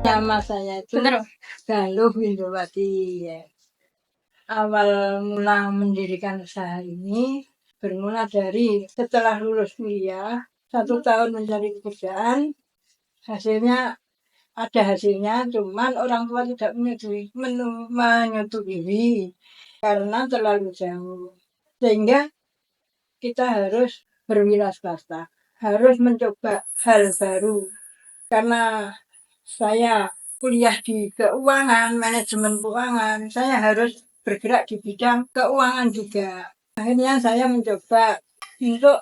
Nama saya itu Galuh Windowati ya. Awal mula mendirikan usaha ini bermula dari setelah lulus kuliah 1 tahun mencari pekerjaan, hasilnya ada hasilnya, cuman orang tua tidak menyetujui karena terlalu jauh, sehingga kita harus berwira swasta, harus mencoba hal baru. Karena saya kuliah di keuangan, manajemen keuangan, saya harus bergerak di bidang keuangan juga. Akhirnya saya mencoba untuk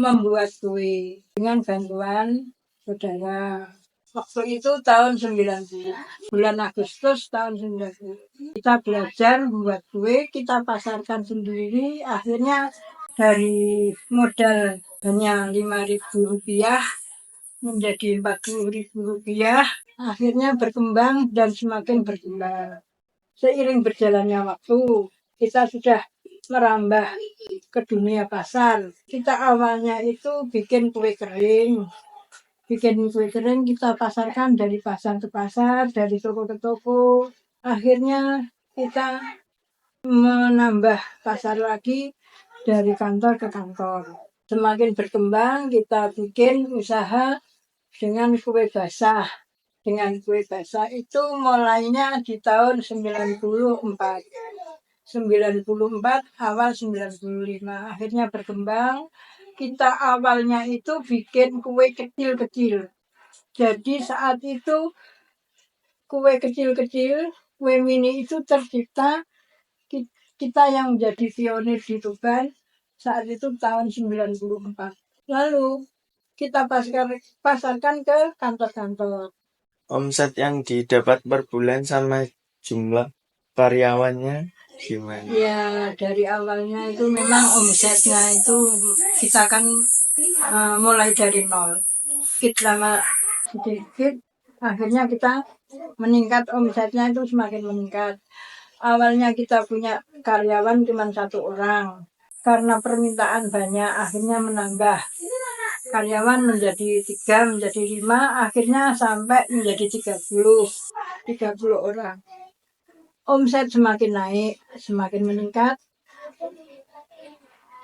membuat kue dengan bantuan saudara. Waktu itu tahun 90, bulan Agustus tahun 90. Kita belajar membuat kue, kita pasarkan sendiri. Akhirnya dari modal hanya Rp5.000 menjadi Rp40.000. Akhirnya berkembang dan semakin berkembang. Seiring berjalannya waktu, kita sudah merambah ke dunia pasar. Kita awalnya itu bikin kue kering. Bikin kue kering kita pasarkan dari pasar ke pasar, dari toko ke toko. Akhirnya kita menambah pasar lagi dari kantor ke kantor. Semakin berkembang, kita bikin usaha dengan kue basah. Dengan kue basah itu mulainya di tahun 94. 94, awal 95. Akhirnya berkembang. Kita awalnya itu bikin kue kecil-kecil. Jadi saat itu kue kecil-kecil, kue mini itu tercipta. Kita yang menjadi pionir di Tuban saat itu tahun 94. Lalu kita pasarkan ke kantor-kantor. Omset yang didapat per bulan sama jumlah karyawannya gimana? Ya, dari awalnya itu memang omsetnya itu kita kan mulai dari nol. Sedikit lama sedikit, akhirnya kita meningkat, omsetnya itu semakin meningkat. Awalnya kita punya karyawan cuma 1 orang. Karena permintaan banyak, akhirnya menambah. Karyawan menjadi 3, menjadi 5, akhirnya sampai menjadi 30 orang. Omset semakin naik, semakin meningkat.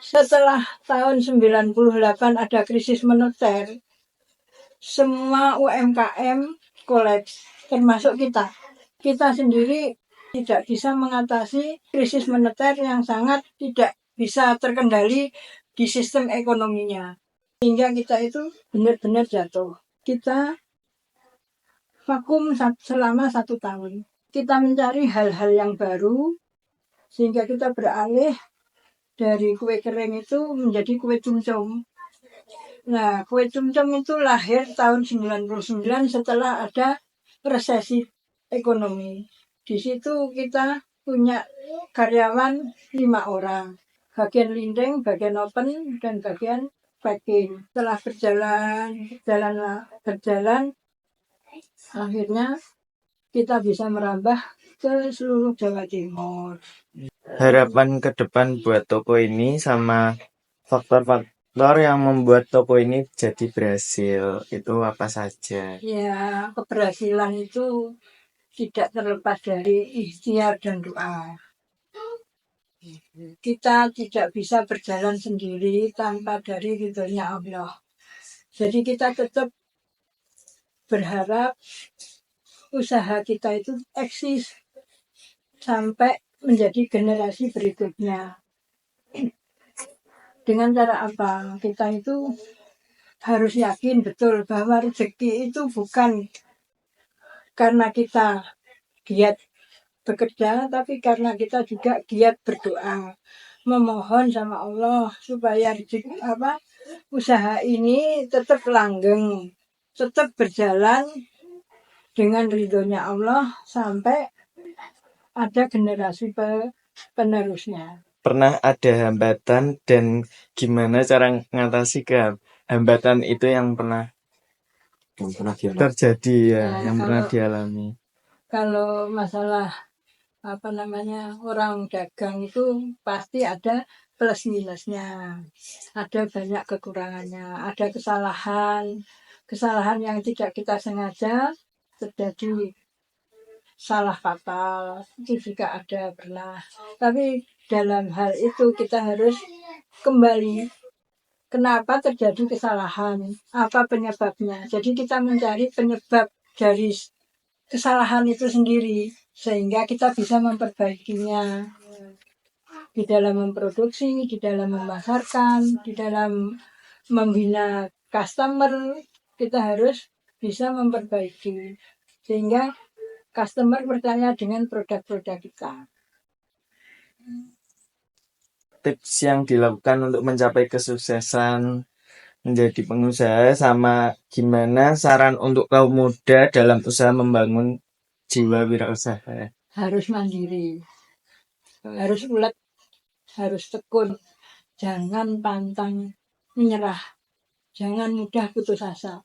Setelah tahun 98 ada krisis moneter, semua UMKM kolaps, termasuk kita. Kita sendiri tidak bisa mengatasi krisis moneter yang sangat tidak bisa terkendali di sistem ekonominya. Sehingga kita itu benar-benar jatuh. Kita vakum selama 1 tahun. Kita mencari hal-hal yang baru, sehingga kita beralih dari kue kering itu menjadi kue cumcum. Nah, kue cumcum itu lahir tahun 99 setelah ada resesi ekonomi. Di situ kita punya karyawan 5 orang. Bagian lindeng, bagian open, dan bagian packing. Setelah berjalan, akhirnya kita bisa merambah ke seluruh Jawa Timur. Harapan ke depan buat toko ini sama faktor-faktor yang membuat toko ini jadi berhasil itu apa saja? Ya, keberhasilan itu tidak terlepas dari ikhtiar dan doa. Kita tidak bisa berjalan sendiri tanpa dari ridhonya Allah. Jadi kita tetap berharap usaha kita itu eksis sampai menjadi generasi berikutnya. Dengan cara apa? Kita itu harus yakin betul bahwa rezeki itu bukan karena kita giat bekerja, tapi karena kita juga giat berdoa, memohon sama Allah supaya usaha ini tetap langgeng, tetap berjalan dengan ridhonya Allah sampai ada generasi penerusnya. Pernah ada hambatan dan gimana cara mengatasi hambatan itu yang pernah terjadi yang pernah dialami? Kalau masalah orang dagang itu pasti ada plus minusnya, ada banyak kekurangannya, ada kesalahan yang tidak kita sengaja, terjadi salah fatal, itu juga ada pernah. Tapi dalam hal itu kita harus kembali kenapa terjadi kesalahan, apa penyebabnya. Jadi kita mencari penyebab dari kesalahan itu sendiri sehingga kita bisa memperbaikinya di dalam memproduksi, di dalam memasarkan, di dalam membina customer. Kita harus bisa memperbaiki sehingga customer percaya dengan produk-produk kita. Tips yang dilakukan untuk mencapai kesuksesan menjadi pengusaha sama gimana saran untuk kaum muda dalam usaha membangun jiwa wirausaha. Harus mandiri, harus ulet, harus tekun, jangan pantang menyerah, jangan mudah putus asa.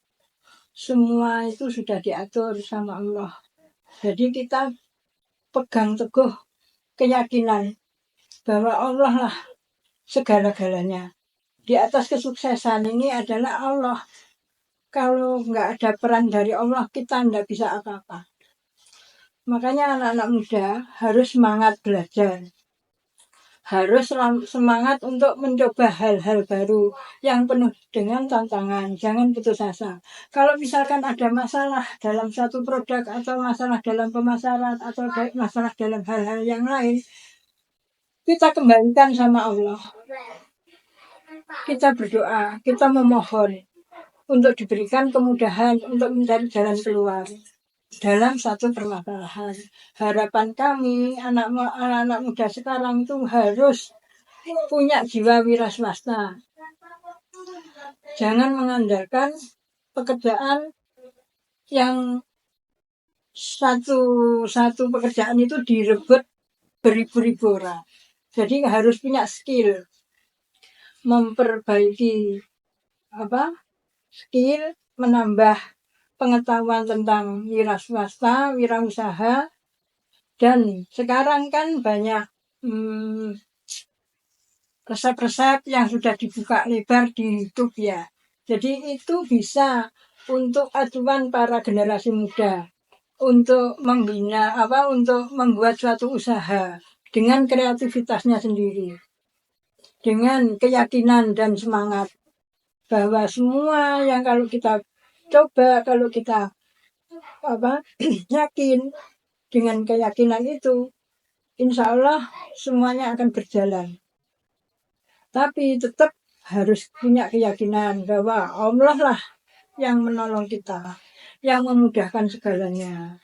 Semua itu sudah diatur sama Allah. Jadi kita pegang teguh keyakinan bahwa Allah lah segala-galanya. Di atas kesuksesan ini adalah Allah. Kalau nggak ada peran dari Allah, kita nggak bisa apa-apa. Makanya anak-anak muda harus semangat belajar. Harus semangat untuk mencoba hal-hal baru yang penuh dengan tantangan. Jangan putus asa. Kalau misalkan ada masalah dalam satu produk atau masalah dalam pemasaran atau masalah dalam hal-hal yang lain, kita kembalikan sama Allah. Kita berdoa, kita memohon untuk diberikan kemudahan untuk mencari jalan keluar dalam satu permasalahan. Harapan kami anak-anak muda sekarang itu harus punya jiwa wira swasta. Jangan mengandalkan pekerjaan yang satu pekerjaan itu direbut beribu-ribu orang. Jadi harus punya skill memperbaiki skill, menambah pengetahuan tentang wira swasta, wirausaha. Dan sekarang kan banyak resep-resep yang sudah dibuka lebar di YouTube ya. Jadi itu bisa untuk acuan para generasi muda untuk membina untuk membuat suatu usaha dengan kreativitasnya sendiri, dengan keyakinan dan semangat bahwa semua yang kalau kita coba, kalau kita yakin dengan keyakinan itu, insya Allah semuanya akan berjalan. Tapi tetap harus punya keyakinan bahwa Allah lah yang menolong kita, yang memudahkan segalanya.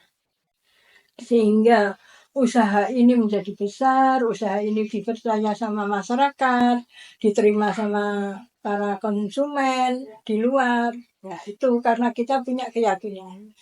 Sehingga usaha ini menjadi besar, usaha ini dipercaya sama masyarakat, diterima sama para konsumen di luar. Ya itu karena kita punya keyakinan.